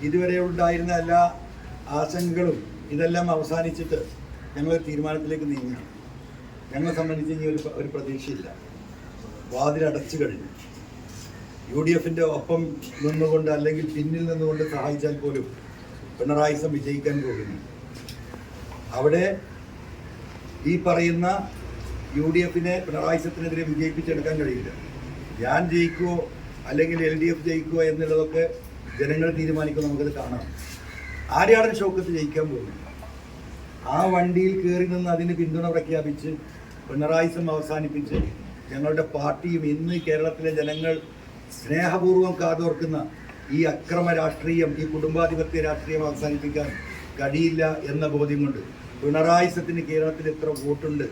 ഇതുവരെ ഉണ്ടായിരുന്ന എല്ലാ ആശങ്കകളും ഇതെല്ലാം അവസാനിച്ചിട്ട് ഞങ്ങൾ തീരുമാനത്തിലേക്ക് നീങ്ങി. ഞങ്ങളെ സംബന്ധിച്ച് ഇനി ഒരു പ്രതീക്ഷയില്ല. വാതിലടച്ചു കഴിഞ്ഞു. UDFിൻ്റെ ഒപ്പം നിന്നുകൊണ്ട് അല്ലെങ്കിൽ പിന്നിൽ നിന്നുകൊണ്ട് സഹായിച്ചാൽ പോലും പിണറായിസം വിജയിക്കാൻ പോകുന്നു. അവിടെ ഈ പറയുന്ന UDFിനെ പിണറായിസത്തിനെതിരെ വിജയിപ്പിച്ചെടുക്കാൻ കഴിയില്ല. ഞാൻ ജയിക്കുമോ അല്ലെങ്കിൽ LDF ജയിക്കുമോ എന്നുള്ളതൊക്കെ ജനങ്ങൾ തീരുമാനിക്കും. നമുക്കത് കാണാം. ആര്യാടൻ ഷൗക്കത്ത് ജയിക്കാൻ പോകുന്നു. ആ വണ്ടിയിൽ കയറി നിന്ന് അതിന് പിന്തുണ പ്രഖ്യാപിച്ച് പിണറായിസം അവസാനിപ്പിച്ച് ഞങ്ങളുടെ പാർട്ടിയും ഇന്ന് കേരളത്തിലെ ജനങ്ങൾ സ്നേഹപൂർവ്വം കാതോർക്കുന്ന ഈ അക്രമ രാഷ്ട്രീയം, ഈ കുടുംബാധിപത്യ രാഷ്ട്രീയം അവസാനിപ്പിക്കാൻ കഴിയില്ല എന്ന ബോധ്യം കൊണ്ട് പിണറായിസത്തിന് കേരളത്തിൽ എത്ര വോട്ടുണ്ട്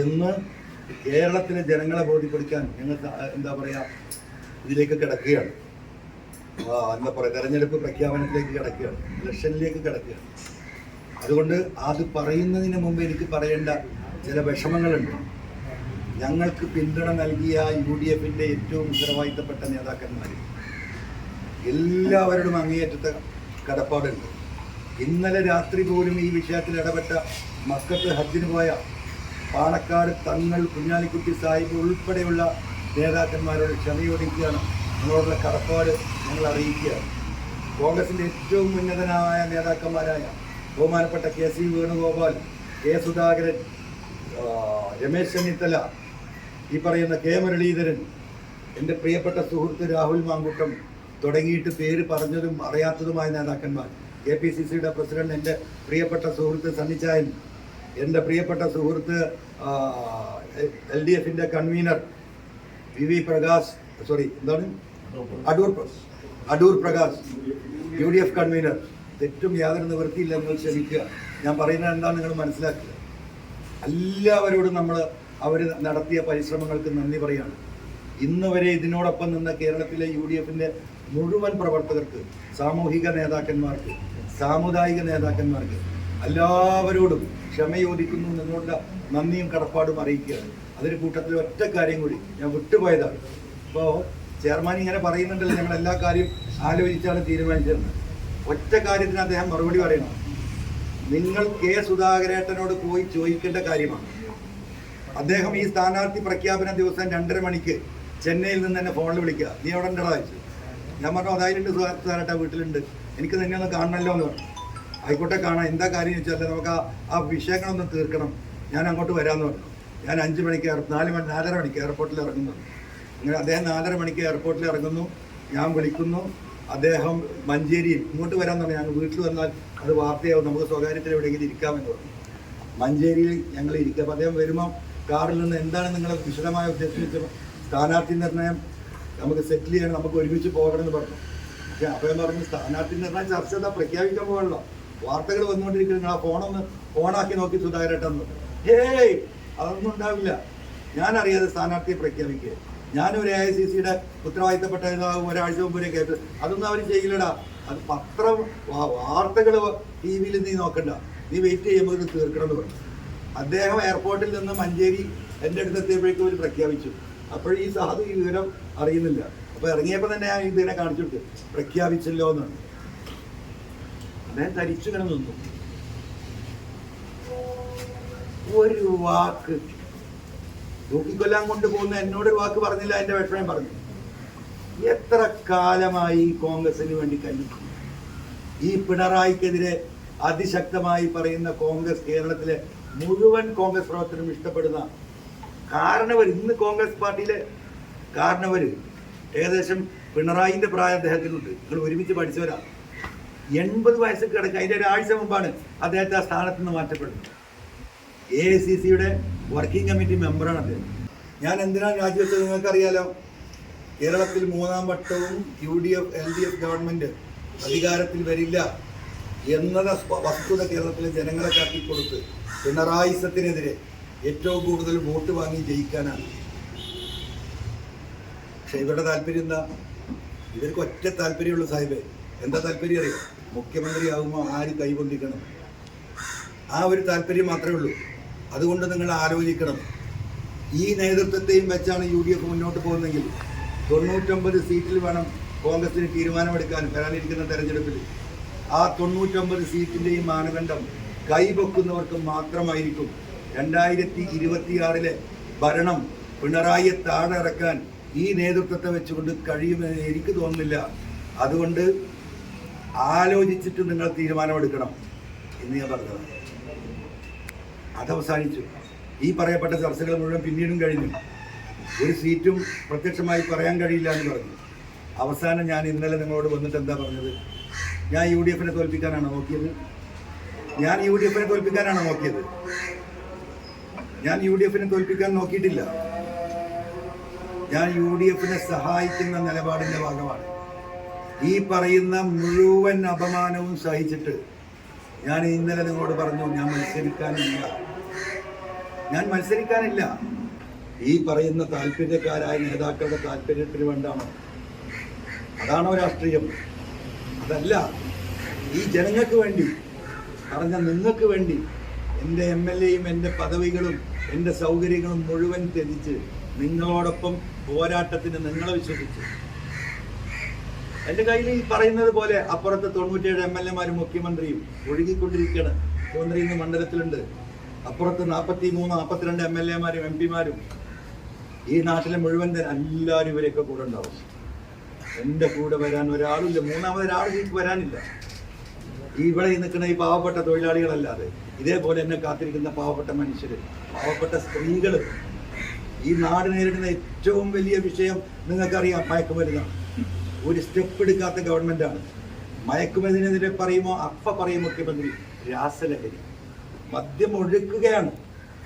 എന്ന് കേരളത്തിലെ ജനങ്ങളെ ബോധ്യപ്പെടുത്താൻ ഞങ്ങൾ എന്താ പറയുക ഇതിലേക്ക് കിടക്കുകയാണ്. എന്താ പറയുക തെരഞ്ഞെടുപ്പ് പ്രഖ്യാപനത്തിലേക്ക് കിടക്കുകയാണ്, ഇലക്ഷനിലേക്ക് കിടക്കുകയാണ്. അതുകൊണ്ട് അത് പറയുന്നതിന് മുമ്പ് എനിക്ക് പറയേണ്ട ചില വിഷമങ്ങളുണ്ട്. ഞങ്ങൾക്ക് പിന്തുണ നൽകിയ UDFിൻ്റെ ഏറ്റവും ഉത്തരവാദിത്തപ്പെട്ട നേതാക്കന്മാർ എല്ലാവരോടും അങ്ങേയറ്റത്തെ കടപ്പാടുണ്ട്. ഇന്നലെ രാത്രി പോലും ഈ വിഷയത്തിൽ ഇടപെട്ട മക്കത്ത് ഹജ്ജിന് പോയ പാണക്കാട് തങ്ങൾ, കുഞ്ഞാലിക്കുട്ടി സാഹിബ് ഉൾപ്പെടെയുള്ള നേതാക്കന്മാരോട് ക്ഷമയോടിക്കുകയാണ്. നമ്മളോടുള്ള കടപ്പാട് ഞങ്ങൾ അറിയിക്കുകയാണ്. കോൺഗ്രസിൻ്റെ ഏറ്റവും ഉന്നതനായ നേതാക്കന്മാരായ ബഹുമാനപ്പെട്ട KC വേണുഗോപാൽ, K സുധാകരൻ, രമേശ് ചെന്നിത്തല, ഈ പറയുന്ന K മുരളീധരൻ, എൻ്റെ പ്രിയപ്പെട്ട സുഹൃത്ത് രാഹുൽ മാങ്കൂട്ടം തുടങ്ങിയിട്ട് പേര് പറഞ്ഞതും അറിയാത്തതുമായ നേതാക്കന്മാർ, KPCCയുടെ പ്രസിഡന്റ് എൻ്റെ പ്രിയപ്പെട്ട സുഹൃത്ത് സണ്ണിച്ചായൻ, എൻ്റെ പ്രിയപ്പെട്ട സുഹൃത്ത് LDFിൻ്റെ convener VV Prakash, Adoor Prakash, UDF convener. തെറ്റും യാതൊരു നിവൃത്തിയില്ല, നിങ്ങൾ ക്ഷമിക്കുക. ഞാൻ പറയുന്നത് എന്താ നിങ്ങൾ മനസ്സിലാക്കുക. എല്ലാവരോടും അവർ നടത്തിയ പരിശ്രമങ്ങൾക്ക് നന്ദി പറയാണ്. ഇന്ന് വരെ ഇതിനോടൊപ്പം നിന്ന കേരളത്തിലെ UDFിൻ്റെ മുഴുവൻ പ്രവർത്തകർക്ക്, സാമൂഹിക നേതാക്കന്മാർക്ക്, സാമുദായിക നേതാക്കന്മാർക്ക് എല്ലാവരോടും ക്ഷമയോദിക്കുന്നു, നിങ്ങളുടെ നന്ദിയും കടപ്പാടും അറിയിക്കുകയാണ്. അതിന് കൂട്ടത്തിൽ ഒറ്റ കാര്യം കൂടി ഞാൻ വിട്ടുപോയതാണ്. ഇപ്പോൾ ചെയർമാൻ ഇങ്ങനെ പറയുന്നുണ്ടല്ലോ, ഞങ്ങൾ എല്ലാ കാര്യം ആലോചിച്ചാണ് തീരുമാനിച്ചിരുന്നത്. ഒറ്റ കാര്യത്തിന് അദ്ദേഹം മറുപടി പറയണം. നിങ്ങൾ K സുധാകരേട്ടനോട് പോയി ചോദിക്കേണ്ട കാര്യമാണ്. അദ്ദേഹം ഈ സ്ഥാനാർത്ഥി പ്രഖ്യാപന ദിവസം 2:30 മണിക്ക് ചെന്നൈയിൽ നിന്ന് എന്നെ ഫോണിൽ വിളിക്കുക. നീ എവിടെ ഉണ്ടടാ ചോദിച്ചു. ഞാൻ പറഞ്ഞു അതായിട്ട് സുധാകരേട്ട വീട്ടിലുണ്ട്, എനിക്ക് നിന്നെ ഒന്ന് കാണണമല്ലോ എന്ന് പറഞ്ഞു. ആയിക്കോട്ടെ കാണാം, എന്താ കാര്യം ചോദിച്ചാൽ നമുക്ക് ആ വിഷയങ്ങളൊന്ന് തീർക്കണം, ഞാൻ അങ്ങോട്ട് വരാമെന്ന് പറഞ്ഞു. ഞാൻ 5 മണിക്ക് 4:30 മണിക്ക് എയർപോർട്ടിൽ ഇറങ്ങുന്നു. അങ്ങനെ അദ്ദേഹം 4:30 മണിക്ക് എയർപോർട്ടിൽ ഇറങ്ങുന്നു. ഞാൻ വിളിക്കുന്നു. അദ്ദേഹം മഞ്ചേരിയിൽ ഇങ്ങോട്ട് വരാൻ പറഞ്ഞു. ഞങ്ങൾ വീട്ടിൽ വന്നാൽ അത് വാർത്തയാവും, നമുക്ക് സ്വകാര്യത്തിൽ എവിടെയെങ്കിലും ഇരിക്കാമെന്ന് പറഞ്ഞു. മഞ്ചേരിയിൽ ഞങ്ങൾ ഇരിക്കുക. അപ്പോൾ അദ്ദേഹം വരുമ്പോൾ കാറിൽ നിന്ന് എന്താണ് നിങ്ങളെ വിശദമായ ഉദ്ദേശിച്ചത്, സ്ഥാനാർത്ഥി നിർണയം നമുക്ക് സെറ്റിൽ ചെയ്യണം, നമുക്ക് ഒരുമിച്ച് പോകണമെന്ന് പറഞ്ഞു. പക്ഷേ അപ്പോൾ പറഞ്ഞു സ്ഥാനാർത്ഥി നിർണയം ചർച്ച ചെയ്താൽ പ്രഖ്യാപിക്കാൻ പോകണല്ലോ, വാർത്തകൾ വന്നുകൊണ്ടിരിക്കുന്നത്, നിങ്ങൾ ആ ഫോണൊന്ന് ഓണാക്കി നോക്കി സുധാകരേട്ടെന്ന്. ഹേയ് അതൊന്നും ഉണ്ടാവില്ല, ഞാനറിയാതെ സ്ഥാനാർത്ഥിയെ പ്രഖ്യാപിക്കുക. ഞാനൊരു AICCയുടെ ഉത്തരവാദിത്തപ്പെട്ട നേതാവ് ഒരാഴ്ച മുമ്പ് വരെ കേട്ടത്, അതൊന്നും അവർ ചെയ്യില്ലടാ, അത് പത്രം വാർത്തകൾ TV-യിൽ നീ നോക്കണ്ട, നീ വെയിറ്റ് ചെയ്യുമ്പോൾ ഇത് തീർക്കണം എന്ന് പറഞ്ഞു. അദ്ദേഹം എയർപോർട്ടിൽ നിന്ന് മഞ്ചേരി എൻ്റെ അടുത്ത് എത്തിയപ്പോഴേക്കും അവർ പ്രഖ്യാപിച്ചു. അപ്പോൾ ഈ സാധു ഈ വിവരം അറിയുന്നില്ല. അപ്പോൾ ഇറങ്ങിയപ്പോൾ തന്നെ ഞാൻ ഇതിനെ കാണിച്ചു കൊടുത്തു, പ്രഖ്യാപിച്ചല്ലോ എന്നാണ്. അദ്ദേഹം തരിച്ചിങ്ങനെ നിന്നു. ഒരു വാക്ക് തൂക്കിക്കൊല്ലാൻ കൊണ്ടുപോകുന്ന എന്നോടൊരു വാക്ക് പറഞ്ഞില്ല, എൻ്റെ വിഷമം പറഞ്ഞു. എത്ര കാലമായി കോൺഗ്രസിന് വേണ്ടി കല്ലിക്കുന്നു. ഈ പിണറായിക്കെതിരെ അതിശക്തമായി പറയുന്ന കോൺഗ്രസ്, കേരളത്തിലെ മുഴുവൻ കോൺഗ്രസ് പ്രവർത്തനം ഇഷ്ടപ്പെടുന്ന കാരണവർ, ഇന്ന് കോൺഗ്രസ് പാർട്ടിയിലെ കാരണവർ ഏകദേശം പിണറായിൻ്റെ പ്രായം അദ്ദേഹത്തിനുണ്ട്. നിങ്ങൾ ഒരുമിച്ച് പഠിച്ചവരാണ്. 80 വയസ്സ് കിടക്കുക. അതിൻ്റെ ഒരാഴ്ച മുമ്പാണ് അദ്ദേഹത്തെ ആ സ്ഥാനത്ത് നിന്ന് മാറ്റപ്പെടുന്നത്. AICCയുടെ വർക്കിംഗ് കമ്മിറ്റി മെമ്പറാണ് അദ്ദേഹം. ഞാൻ എന്തിനാണ് രാജിവെച്ചത് നിങ്ങൾക്കറിയാലോ. കേരളത്തിൽ 3ാം വട്ടവും UDF LDF ഗവൺമെൻറ് അധികാരത്തിൽ വരില്ല എന്നത് വസ്തുത കേരളത്തിലെ ജനങ്ങളെ കാട്ടിക്കൊടുത്ത് പിണറായിസത്തിനെതിരെ ഏറ്റവും കൂടുതൽ വോട്ട് വാങ്ങി ജയിക്കാനാണ്. പക്ഷെ ഇവരുടെ താല്പര്യം എന്താ? ഇവർക്ക് ഒറ്റ താല്പര്യമുള്ളൂ സാഹിബേ. എന്താ താല്പര്യം അറിയാം? മുഖ്യമന്ത്രിയാകുമ്പോൾ ആര് കൈകൊണ്ടിരിക്കണം, ആ ഒരു താല്പര്യം മാത്രമേ ഉള്ളൂ. അതുകൊണ്ട് നിങ്ങൾ ആലോചിക്കണം. ഈ നേതൃത്വത്തെയും വെച്ചാണ് UDF മുന്നോട്ട് പോകുന്നതെങ്കിൽ 99 സീറ്റിൽ വേണം കോൺഗ്രസിന് തീരുമാനമെടുക്കാൻ വരാനിരിക്കുന്ന തെരഞ്ഞെടുപ്പിൽ ആ 99 സീറ്റിൻ്റെയും മാനദണ്ഡം കൈവെക്കുന്നവർക്ക് മാത്രമായിരിക്കും 2026 ഭരണം പിണറായിയെ താഴെ ഇറക്കാൻ ഈ നേതൃത്വത്തെ വെച്ചുകൊണ്ട് കഴിയുമെന്ന് എനിക്ക് തോന്നുന്നില്ല. അതുകൊണ്ട് ആലോചിച്ചിട്ട് നിങ്ങൾ തീരുമാനമെടുക്കണം എന്ന് ഞാൻ പറഞ്ഞത്. അതവസാനിച്ചു. ഈ പറയപ്പെട്ട ചർച്ചകൾ മുഴുവൻ പിന്നീടും കഴിഞ്ഞു. ഒരു സീറ്റും പ്രത്യക്ഷമായി പറയാൻ കഴിയില്ല എന്ന് പറഞ്ഞു. അവസാനം ഞാൻ ഇന്നലെ നിങ്ങളോട് വന്നിട്ട് എന്താ പറഞ്ഞത്? ഞാൻ UDF തോൽപ്പിക്കാനാണോ നോക്കിയത്? ഞാൻ UDF തോൽപ്പിക്കാനാണോ നോക്കിയത്? ഞാൻ UDF തോൽപ്പിക്കാൻ നോക്കിയിട്ടില്ല. ഞാൻ UDF സഹായിക്കുന്ന നിലപാടിൻ്റെ ഭാഗമാണ്. ഈ പറയുന്ന മുഴുവൻ അപമാനവും സഹിച്ചിട്ട് ഞാൻ ഇന്നലെ നിങ്ങളോട് പറഞ്ഞു, ഞാൻ മത്സരിക്കാനില്ല. ഈ പറയുന്ന താല്പര്യക്കാരായ നേതാക്കളുടെ താല്പര്യത്തിന് വേണ്ടാണോ? അതാണോ രാഷ്ട്രീയം? അതല്ല. ഈ ജനങ്ങൾക്ക് വേണ്ടി പറഞ്ഞ നിങ്ങൾക്ക് വേണ്ടി എൻ്റെ MLAയും എൻ്റെ പദവികളും എൻ്റെ സൗകര്യങ്ങളും മുഴുവൻ ത്യജിച്ച് നിങ്ങളോടൊപ്പം പോരാട്ടത്തിന് നിങ്ങളെ വിശ്വസിച്ച് എൻ്റെ കയ്യിൽ ഈ പറയുന്നത് പോലെ അപ്പുറത്ത് 97 MLAമാരും മുഖ്യമന്ത്രിയും ഒഴുകിക്കൊണ്ടിരിക്കുകയാണ്. മുഖ്യമന്ത്രി ഇന്ന് മണ്ഡലത്തിലുണ്ട്. അപ്പുറത്ത് 42 MLAമാരും MP മാരും ഈ നാട്ടിലെ മുഴുവൻ എല്ലാവരും ഇവരെയൊക്കെ കൂടെ ഉണ്ടാവും. എൻ്റെ കൂടെ വരാൻ ഒരാളില്ല, മൂന്നാമതൊരാൾ വരാനില്ല. ഇവിടെ നിൽക്കുന്ന ഈ പാവപ്പെട്ട തൊഴിലാളികളല്ലാതെ ഇതേപോലെ എന്നെ കാത്തിരിക്കുന്ന പാവപ്പെട്ട മനുഷ്യർ, പാവപ്പെട്ട സ്ത്രീകൾ. ഈ നാട് നേരിടുന്ന ഏറ്റവും വലിയ വിഷയം നിങ്ങൾക്കറിയാം, മയക്കുമരുന്നാണ്. ഒരു സ്റ്റെപ്പ് എടുക്കാത്ത ഗവൺമെൻറ്റാണ്. മയക്കുമരുന്നിനെതിരെ പറയുമ്പോൾ പറയും മുഖ്യമന്ത്രി രാസലഹരി. മദ്യം ഒഴുക്കുകയാണ്.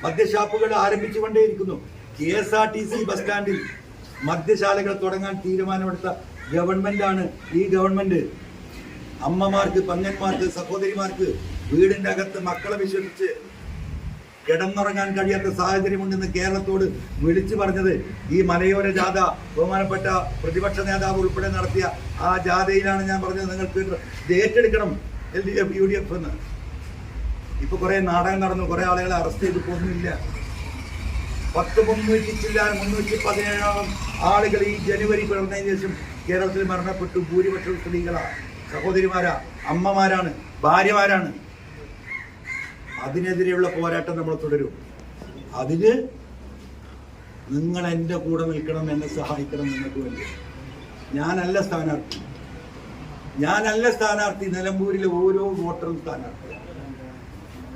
മദ്യഷാപ്പുകൾ ആരംഭിച്ചുകൊണ്ടേയിരിക്കുന്നു. KSRTC ബസ് സ്റ്റാൻഡിൽ മദ്യശാലകൾ തുടങ്ങാൻ തീരുമാനമെടുത്ത ഗവൺമെൻറ്റാണ് ഈ ഗവൺമെൻറ്. അമ്മമാർക്ക്, പങ്ങന്മാർക്ക്, സഹോദരിമാർക്ക് വീടിൻ്റെ അകത്ത് മക്കളെ വിശ്വസിച്ച് കിടന്നുറങ്ങാൻ കഴിയാത്ത സാഹചര്യമുണ്ടെന്ന് കേരളത്തോട് വിളിച്ചു പറഞ്ഞത് ഈ മലയോര ജാഥ ബഹുമാനപ്പെട്ട പ്രതിപക്ഷ നേതാവ് ഉൾപ്പെടെ നടത്തിയ ആ ജാഥയിലാണ്. ഞാൻ പറഞ്ഞത് നിങ്ങൾക്ക് ഇത് ഏറ്റെടുക്കണം LDF UDF എന്ന്. ഇപ്പൊ കുറെ നാടകം നടന്നു, കുറെ ആളുകളെ അറസ്റ്റ് ചെയ്ത് പോകുന്നില്ല. 317 ആളുകൾ ഈ ജനുവരി പിറന്നതിന് ശേഷം കേരളത്തിൽ മരണപ്പെട്ടു. ഭൂരിപക്ഷം സ്ത്രീകളാണ്, സഹോദരിമാരാ, അമ്മമാരാണ്, ഭാര്യമാരാണ്. അതിനെതിരെയുള്ള പോരാട്ടം നമ്മൾ തുടരും. അതിന് നിങ്ങൾ എൻ്റെ കൂടെ നിൽക്കണം, എന്നെ സഹായിക്കണം. നിങ്ങൾക്ക് വേണ്ടി ഞാനല്ല സ്ഥാനാർത്ഥി. നിലമ്പൂരിലെ ഓരോ വോട്ടറും സ്ഥാനാർത്ഥിയാണ്.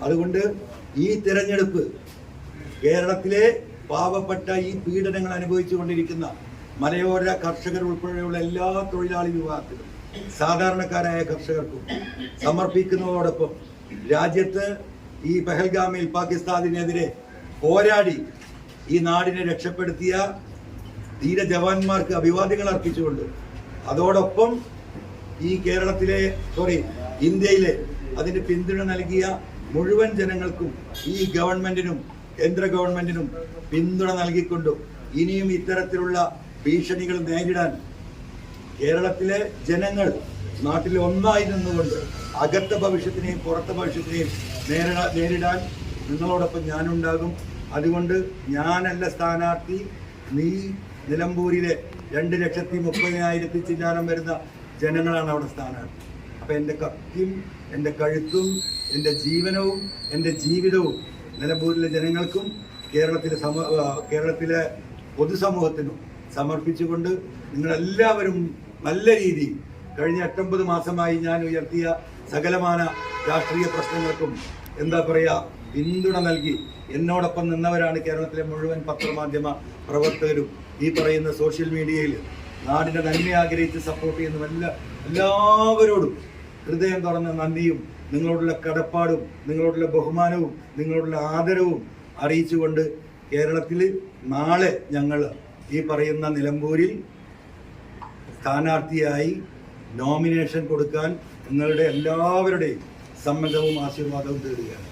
അതുകൊണ്ട് ഈ തിരഞ്ഞെടുപ്പ് കേരളത്തിലെ പാവപ്പെട്ട ഈ പീഡനങ്ങൾ അനുഭവിച്ചു കൊണ്ടിരിക്കുന്ന മലയോര കർഷകർ ഉൾപ്പെടെയുള്ള എല്ലാ തൊഴിലാളി വിഭാഗത്തിലും സാധാരണക്കാരായ കർഷകർക്കും സമർപ്പിക്കുന്നതോടൊപ്പം രാജ്യത്ത് ഈ പെഹൽഗാമിൽ പാകിസ്ഥാനെതിരെ പോരാടി ഈ നാടിനെ രക്ഷപ്പെടുത്തിയ ധീര ജവാന്മാർക്ക് അഭിവാദ്യങ്ങൾ അർപ്പിച്ചുകൊണ്ട് അതോടൊപ്പം ഈ ഇന്ത്യയിലെ അതിന് പിന്തുണ നൽകിയ മുഴുവൻ ജനങ്ങൾക്കും ഈ ഗവൺമെന്റിനും കേന്ദ്ര ഗവൺമെന്റിനും പിന്തുണ നൽകിക്കൊണ്ടും ഇനിയും ഇത്തരത്തിലുള്ള ഭീഷണികൾ നേരിടാൻ കേരളത്തിലെ ജനങ്ങൾ നാട്ടിൽ ഒന്നായി നിന്നുകൊണ്ട് അകത്ത ഭവിഷ്യത്തിനെയും പുറത്തെ ഭവിഷ്യത്തിനെയും നേരിടാൻ നിങ്ങളോടൊപ്പം ഞാനുണ്ടാകും. അതുകൊണ്ട് ഞാനല്ല സ്ഥാനാർത്ഥി, നീ നിലമ്പൂരിലെ 2,30,000 ചില്ലാനം വരുന്ന ജനങ്ങളാണ് അവിടെ സ്ഥാനാർത്ഥി. അപ്പം എൻ്റെ കത്തിയും എൻ്റെ കഴുത്തും എൻ്റെ ജീവനവും എൻ്റെ ജീവിതവും നിലമ്പൂരിലെ ജനങ്ങൾക്കും കേരളത്തിലെ പൊതുസമൂഹത്തിനും സമർപ്പിച്ചുകൊണ്ട് നിങ്ങളെല്ലാവരും നല്ല രീതിയിൽ കഴിഞ്ഞ 8-9 മാസമായി ഞാൻ ഉയർത്തിയ സകലമാന രാഷ്ട്രീയ പ്രശ്നങ്ങൾക്കും പിന്തുണ നൽകി എന്നോടൊപ്പം നിന്നവരാണ് കേരളത്തിലെ മുഴുവൻ പത്രമാധ്യമ പ്രവർത്തകരും. ഈ പറയുന്ന സോഷ്യൽ മീഡിയയിൽ നാടിൻ്റെ നന്മ ആഗ്രഹിച്ച് സപ്പോർട്ട് ചെയ്യുന്ന എല്ലാവരോടും ഹൃദയം തുറന്ന നന്ദിയും നിങ്ങളോടുള്ള കടപ്പാടും നിങ്ങളോടുള്ള ബഹുമാനവും നിങ്ങളോടുള്ള ആദരവും അറിയിച്ചുകൊണ്ട് കേരളത്തിൽ നാളെ ഞങ്ങൾ ഈ പറയുന്ന നിലമ്പൂരിൽ സ്ഥാനാർത്ഥിയായി നോമിനേഷൻ കൊടുക്കാൻ നിങ്ങളുടെ എല്ലാവരുടെയും സമ്മതവും ആശീർവാദവും തേടുകയാണ്.